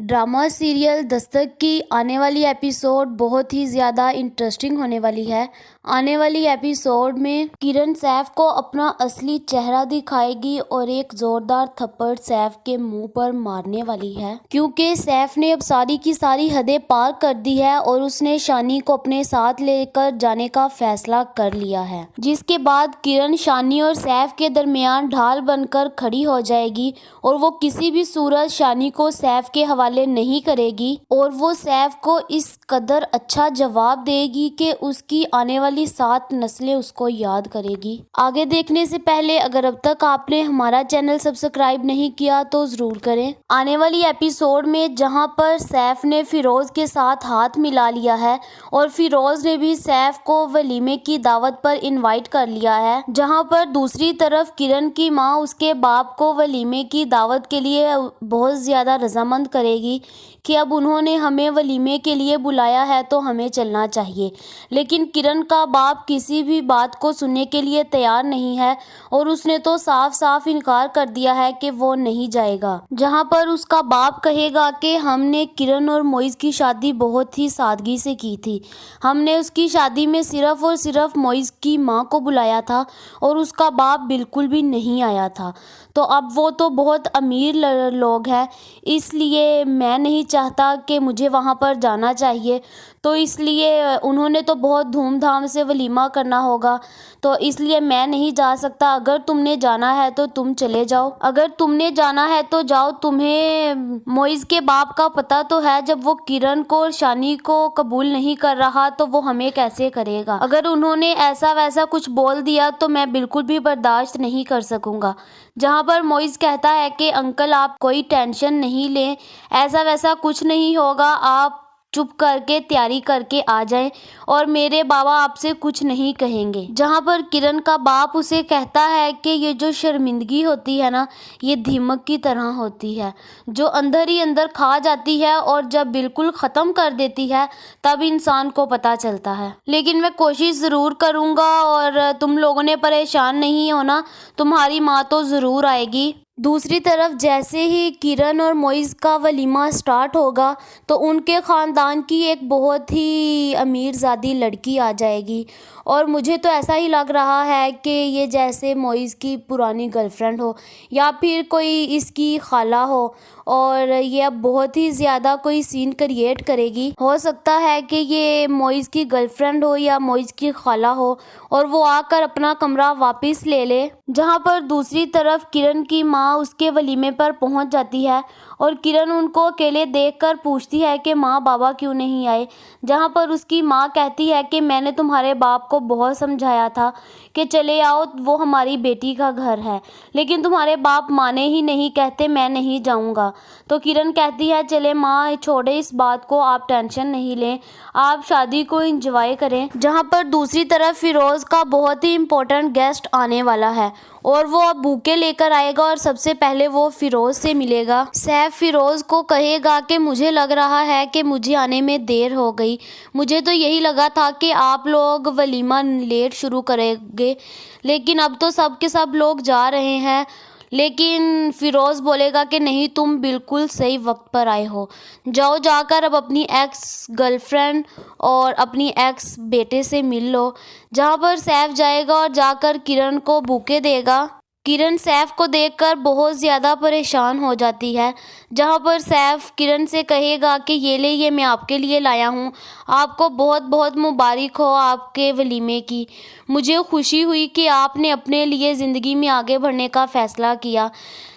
Drama serial Dastak की आने वाली एपिसोड बहुत ही ज़्यादा इंटरेस्टिंग होने वाली है। आने वाली एपिसोड में किरण सैफ को अपना असली चेहरा दिखाएगी और एक ज़ोरदार थप्पड़ सैफ के मुंह पर मारने वाली है, क्योंकि सैफ ने अब सारी की सारी हदें पार कर दी है और उसने शानी को अपने साथ लेकर जाने का फैसला कर लिया है। जिसके बाद किरण शानी और सैफ के दरमियान ढाल बनकर खड़ी हो जाएगी और वो किसी भी सूरत शानी को सैफ के हवाले नहीं करेगी और वो सैफ को इस कदर अच्छा जवाब देगी कि उसकी आने वाली 7 नस्लें उसको याद करेगी। आगे देखने से पहले अगर अब तक आपने हमारा चैनल सब्सक्राइब नहीं किया तो जरूर करें। आने वाली एपिसोड में जहां पर सैफ ने फिरोज के साथ हाथ मिला लिया है और फिरोज ने भी सैफ को वलीमे की दावत पर इनवाइट कर लिया है, जहां पर दूसरी तरफ किरण की माँ उसके बाप को वलीमे की दावत के लिए बहुत ज़्यादा रजामंद करेगी कि अब उन्होंने हमें वलीमे के लिए बुलाया है तो हमें चलना चाहिए। लेकिन किरण का बाप किसी भी बात को सुनने के लिए तैयार नहीं है और उसने तो साफ साफ इनकार कर दिया है कि वो नहीं जाएगा। जहां पर उसका बाप कहेगा कि हमने किरण और मोइज की शादी बहुत ही सादगी से की थी, हमने उसकी शादी में सिर्फ और सिर्फ मोइज की माँ को बुलाया था और उसका बाप बिल्कुल भी नहीं आया था। तो अब वो तो बहुत अमीर लोग हैं, इसलिए मैं नहीं चाहता कि मुझे वहाँ पर जाना चाहिए, तो इसलिए उन्होंने तो बहुत धूमधाम से वलीमा करना होगा, तो इसलिए मैं नहीं जा सकता। अगर तुमने जाना है तो तुम चले जाओ, अगर तुमने जाना है तो जाओ। तुम्हें मोइज के बाप का पता तो है, जब वो किरण को और शानी को कबूल नहीं कर रहा तो वो हमें कैसे करेगा। अगर उन्होंने ऐसा वैसा कुछ बोल दिया तो मैं बिल्कुल भी बर्दाश्त नहीं कर सकूंगा। जहाँ पर मोइज कहता है कि अंकल आप कोई टेंशन नहीं लें, ऐसा वैसा कुछ नहीं होगा, आप चुप करके तैयारी करके आ जाएं और मेरे बाबा आपसे कुछ नहीं कहेंगे। जहाँ पर किरण का बाप उसे कहता है कि ये जो शर्मिंदगी होती है ना, ये दीमक की तरह होती है जो अंदर ही अंदर खा जाती है और जब बिल्कुल ख़त्म कर देती है तब इंसान को पता चलता है। लेकिन मैं कोशिश ज़रूर करूँगा और तुम लोगों ने परेशान नहीं होना, तुम्हारी माँ तो ज़रूर आएगी। दूसरी तरफ जैसे ही किरण और मोइज का वलीमा स्टार्ट होगा तो उनके ख़ानदान की एक बहुत ही अमीरज़ादी लड़की आ जाएगी और मुझे तो ऐसा ही लग रहा है कि ये जैसे मोइज की पुरानी गर्लफ्रेंड हो या फिर कोई इसकी खाला हो और ये अब बहुत ही ज़्यादा कोई सीन क्रिएट करेगी। हो सकता है कि ये मोइज की गर्लफ्रेंड हो या मोइज की खाला हो और वो आकर अपना कमरा वापस ले ले। जहाँ पर दूसरी तरफ किरण की माँ उसके वलीमे पर पहुँच जाती है और किरण उनको अकेले देखकर पूछती है कि माँ बाबा क्यों नहीं आए। जहाँ पर उसकी माँ कहती है कि मैंने तुम्हारे बाप को बहुत समझाया था कि चले आओ, वो हमारी बेटी का घर है, लेकिन तुम्हारे बाप माने ही नहीं, कहते मैं नहीं जाऊँगा। तो किरण कहती है चले माँ छोड़े इस बात को, आप टेंशन नहीं लें, आप शादी को एंजॉय करें। जहाँ पर दूसरी तरफ फिरोज का बहुत ही इम्पोर्टेंट गेस्ट आने वाला है और वो अब बुके लेकर आएगा और सबसे पहले वो फिरोज से मिलेगा। सैफ फिरोज को कहेगा कि मुझे लग रहा है कि मुझे आने में देर हो गई, मुझे तो यही लगा था कि आप लोग वलीमा लेट शुरू करेंगे, लेकिन अब तो सब के सब लोग जा रहे हैं। लेकिन फिरोज बोलेगा कि नहीं, तुम बिल्कुल सही वक्त पर आए हो, जाओ जाकर अब अपनी एक्स गर्लफ्रेंड और अपनी एक्स बेटे से मिल लो। जहाँ पर सैफ जाएगा और जाकर किरण को बुके देगा। किरण सैफ को देखकर बहुत ज़्यादा परेशान हो जाती है। जहाँ पर सैफ किरण से कहेगा कि ये ले, ये मैं आपके लिए लाया हूँ, आपको बहुत बहुत मुबारक हो आपके वलीमे की, मुझे खुशी हुई कि आपने अपने लिए ज़िंदगी में आगे बढ़ने का फ़ैसला किया,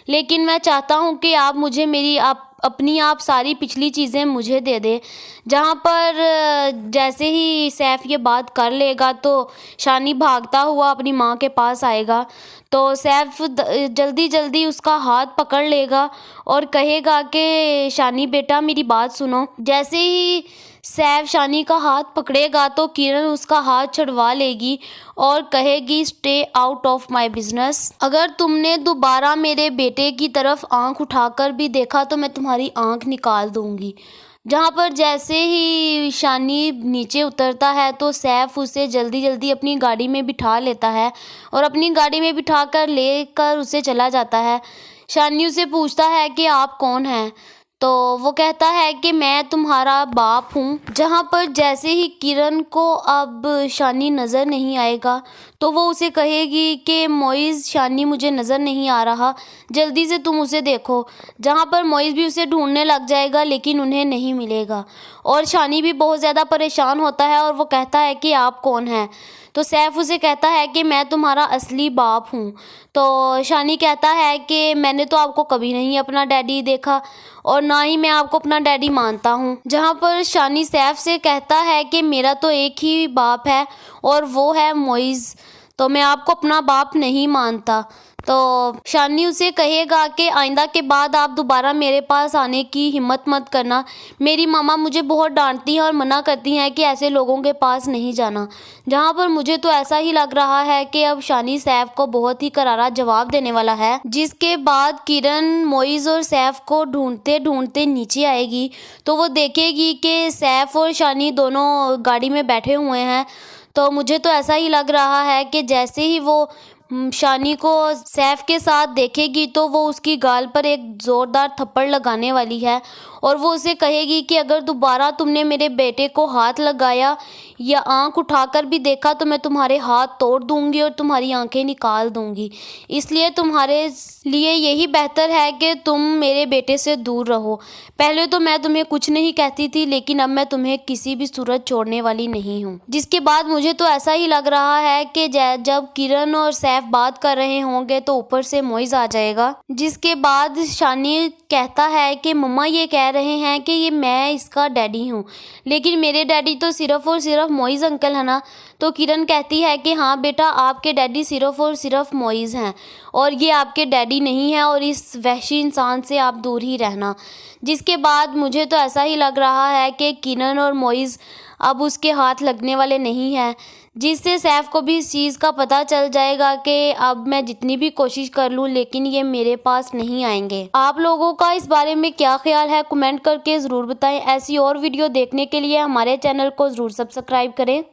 लेकिन मैं चाहता हूँ कि आप मुझे आप सारी पिछली चीज़ें मुझे दे दें। जहाँ पर जैसे ही सैफ ये बात कर लेगा तो शानी भागता हुआ अपनी माँ के पास आएगा, तो सैफ जल्दी जल्दी उसका हाथ पकड़ लेगा और कहेगा कि शानी बेटा मेरी बात सुनो। जैसे ही सैफ शानी का हाथ पकड़ेगा तो किरण उसका हाथ छुड़वा लेगी और कहेगी stay out of my business, अगर तुमने दोबारा मेरे बेटे की तरफ आंख उठाकर भी देखा तो मैं तुम्हारी आंख निकाल दूंगी। जहाँ पर जैसे ही शानी नीचे उतरता है तो सैफ उसे जल्दी जल्दी अपनी गाड़ी में बिठा लेता है और अपनी गाड़ी में बिठाकर लेकर उसे चला जाता है। शानी उसे पूछता है कि आप कौन हैं, तो वो कहता है कि मैं तुम्हारा बाप हूँ। जहाँ पर जैसे ही किरण को अब शानी नज़र नहीं आएगा तो वो उसे कहेगी कि मोइज़, शानी मुझे नज़र नहीं आ रहा, जल्दी से तुम उसे देखो। जहाँ पर मोइज़ भी उसे ढूंढने लग जाएगा लेकिन उन्हें नहीं मिलेगा और शानी भी बहुत ज़्यादा परेशान होता है और वो कहता है कि आप कौन हैं। तो सैफ उसे कहता है कि मैं तुम्हारा असली बाप हूँ। तो शानी कहता है कि मैंने तो आपको कभी नहीं अपना डैडी देखा और ना ही मैं आपको अपना डैडी मानता हूँ। जहाँ पर शानी सैफ से कहता है कि मेरा तो एक ही बाप है और वो है मोइज़, तो मैं आपको अपना बाप नहीं मानता। तो शानी उसे कहेगा कि आइंदा के बाद आप दोबारा मेरे पास आने की हिम्मत मत करना। मेरी मामा मुझे बहुत डांटती हैं और मना करती हैं कि ऐसे लोगों के पास नहीं जाना। जहाँ पर मुझे तो ऐसा ही लग रहा है कि अब शानी सैफ को बहुत ही करारा जवाब देने वाला है। जिसके बाद किरण मोइज़ और सैफ को ढूंढते ढूंढते नीचे आएगी तो वो देखेगी कि सैफ और शानी दोनों गाड़ी में बैठे हुए हैं। तो मुझे तो ऐसा ही लग रहा है कि जैसे ही वो शानी को सैफ के साथ देखेगी तो वो उसकी गाल पर एक ज़ोरदार थप्पड़ लगाने वाली है और वो उसे कहेगी कि अगर दोबारा तुमने मेरे बेटे को हाथ लगाया या आंख उठाकर भी देखा तो मैं तुम्हारे हाथ तोड़ दूंगी और तुम्हारी आंखें निकाल दूंगी। इसलिए तुम्हारे लिए यही बेहतर है कि तुम मेरे बेटे से दूर रहो। पहले तो मैं तुम्हें कुछ नहीं कहती थी लेकिन अब मैं तुम्हें किसी भी सूरत छोड़ने वाली नहीं हूँ। जिसके बाद मुझे तो ऐसा ही लग रहा है कि जब किरण और सैफ बात कर रहे होंगे तो ऊपर से मोइज़ आ जाएगा। जिसके बाद शानी कहता है कि मम्मा ये कह रहे हैं कि ये मैं इसका डैडी हूँ, लेकिन मेरे डैडी तो सिर्फ़ और सिर्फ मोइज़ अंकल है ना। तो किरण कहती है कि हाँ बेटा, आपके डैडी सिर्फ़ और सिर्फ मोइज़ हैं और ये आपके डैडी नहीं है और इस वहशी इंसान से आप दूर ही रहना। जिसके बाद मुझे तो ऐसा ही लग रहा है कि किरण और मोइज़ अब उसके हाथ लगने वाले नहीं हैं, जिससे सैफ को भी इस चीज़ का पता चल जाएगा कि अब मैं जितनी भी कोशिश कर लूँ लेकिन ये मेरे पास नहीं आएंगे। आप लोगों का इस बारे में क्या ख्याल है, कमेंट करके ज़रूर बताएं। ऐसी और वीडियो देखने के लिए हमारे चैनल को ज़रूर सब्सक्राइब करें।